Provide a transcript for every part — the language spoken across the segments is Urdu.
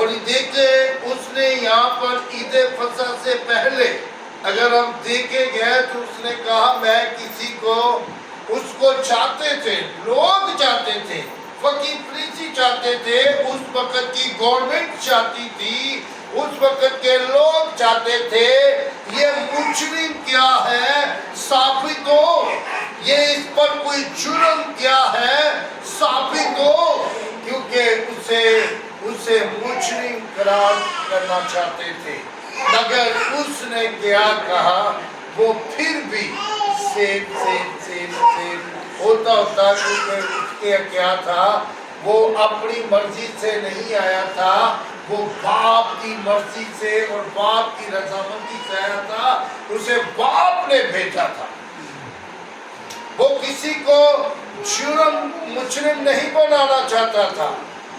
اور دیکھیں اس نے یہاں پر عید فصح سے پہلے اگر ہم دیکھیں گئے تو اس نے کہا میں کسی کو اس کو چاہتے تھے، لوگ چاہتے تھے، فقیر پریسی چاہتے تھے، اس وقت کی گورنمنٹ چاہتی تھی، اس وقت کے لوگ چاہتے تھے یہ مجرم کیا ہے ثابت ہو، یہ اس پر کوئی جرم کیا ہے ثابت ہو، کیونکہ اسے مجرم قرار کرنا چاہتے تھے۔ مگر اس نے کیا کہا، وہ پھر بھی سیب ہوتا کیونکہ اس کے کیا تھا، وہ اپنی مرضی سے نہیں آیا تھا، وہ باپ کی مرضی سے اور باپ کی رضامندی سے آیا تھا، اسے باپ نے بھیجا تھا۔ وہ کسی کو مجرم نہیں بنانا چاہتا تھا،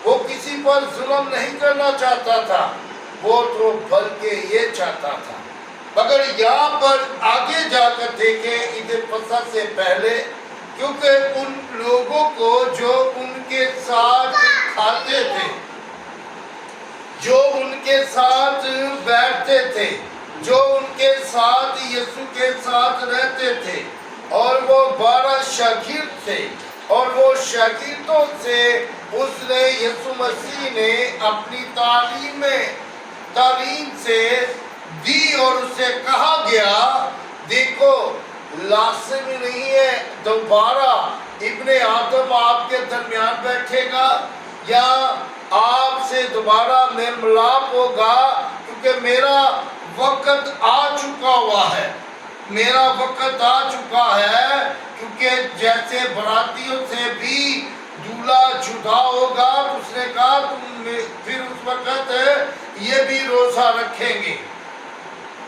وہ کسی پر ظلم نہیں کرنا چاہتا تھا، وہ تو بلکہ یہ چاہتا تھا۔ مگر یہاں پر آگے جا کر دیکھیں عید فصح سے پہلے، کیونکہ ان لوگوں کو جو ان کے ساتھ کھاتے تھے، جو ان کے ساتھ بیٹھتے تھے، جو ان کے ساتھ یسوع کے ساتھ رہتے تھے، اور وہ 12 شاگرد تھے، اور وہ شاگردوں سے اس نے یسوع مسیح نے اپنی تعلیم سے دی، اور اسے کہا گیا دیکھو لازم نہیں ہے دوبارہ ابن آدم آپ کے درمیان بیٹھے گا یا آپ سے دوبارہ میل ملاپ ہوگا، کیونکہ میرا وقت آ چکا ہوا ہے، میرا وقت آ چکا ہے، کیونکہ جیسے براتیوں سے بھی دولہا جدا ہوگا، اس نے کہا تم پھر اس وقت یہ بھی روزہ رکھیں گے،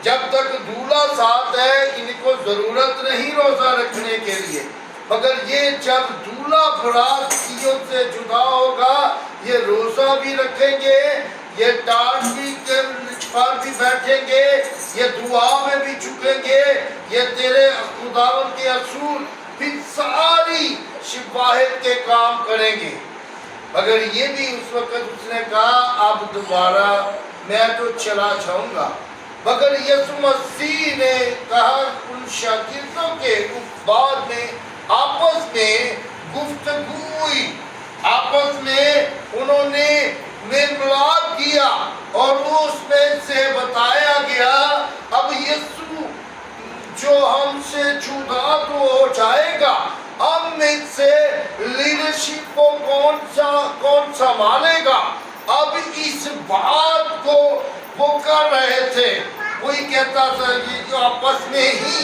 جب تک دولہا ساتھ ہے ان کو ضرورت نہیں روزہ رکھنے کے لیے، مگر یہ جب دولہا براتیوں سے جدا ہوگا یہ روزہ بھی رکھیں گے، یہ ٹاٹ بھی پر بھی بیٹھیں گے، یہ دعا میں بھی جھکیں گے، یہ تیرے خداوند کے اصول پھر ساری شفاہت کے کام کریں گے۔ مگر یہ بھی اس وقت اس نے کہا اب دوبارہ میں تو چلا جاؤں گا، مگر یسوع مسیح نے کہا ان شاگردوں کے بعد میں آپس میں گفتگو ہوئی، آپس میں انہوں نے میل ملاپ کیا، اور اس میں سے بتایا گیا اب یسوع جو ہم سے جدا تو ہو جائے گا، ہم میں سے لیڈرشپ کو کون سنبھالے گا؟ اب اس بات کو وہ کر رہے تھے، کوئی کہتا تھا کہ جو آپس میں ہی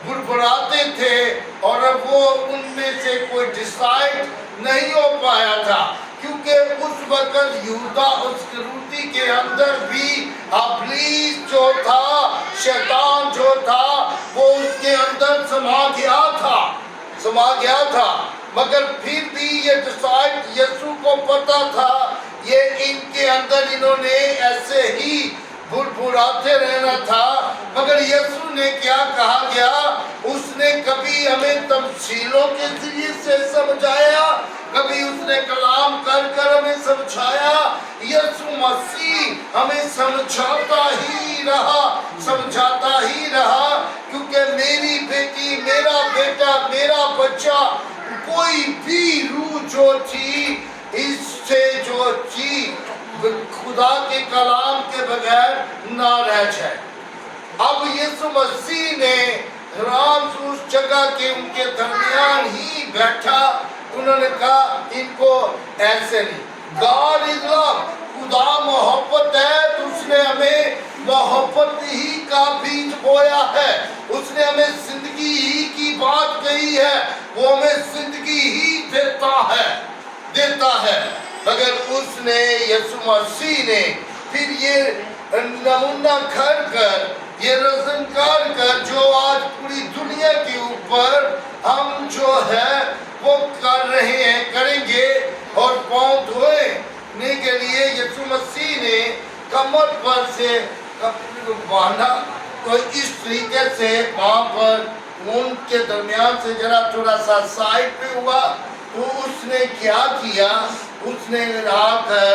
بڑبڑاتے تھے، اور اب وہ ان میں سے کوئی ڈیسائیڈ نہیں ہو پایا تھا، کیونکہ اس وقت یہودا اسکریوتی کے اندر بھی ابلیس جو تھا، شیطان جو تھا، وہ اس کے اندر سما گیا تھا، مگر پھر بھی یہ ڈیسائیڈ یسوع کو پتا تھا یہ ان کے اندر انہوں نے ایسے ہی بڑبڑاتے رہنا تھا، مگر یسوع نے کیا کہا گیا، اس نے کبھی ہمیں تمثیلوں کے ذریعے سے سمجھایا، کبھی اس نے کلام کر کر ہمیں سمجھایا، یسوع مسیح ہمیں سمجھاتا ہی رہا، کیونکہ میری بیٹی، میرا بیٹا، میرا بچہ، کوئی بھی روح جو تھی اس سے جو تھی خدا کے کلام کے بغیر نہ رہ جائے۔ اب یسوع مسیح نے رات اس جگہ کے ان کے درمیان ہی بیٹھا، انہوں نے کہا ان کو ایسے نہیں، God is love، خدا محبت ہے، تو اس نے ہمیں محبت ہی کا بیج بویا ہے، اس نے ہمیں زندگی ہی کی بات کہی ہے، وہ ہمیں زندگی ہی دیتا ہے، مگر اس نے یسوع مسیح نے پھر یہ نمونہ کر یہ رسم کر جو آج پوری دنیا کے اوپر ہم جو ہے وہ کر رہے ہیں، کریں گے، اور پاؤں دھونے کے لیے یسوع مسیح نے کمر پر سے کپڑے کو باندھا، تو اس طریقے سے وہاں پر ان کے درمیان سے ذرا تھوڑا سا سائڈ پہ ہوا، تو اس نے کیا کیا، اس نے آ کر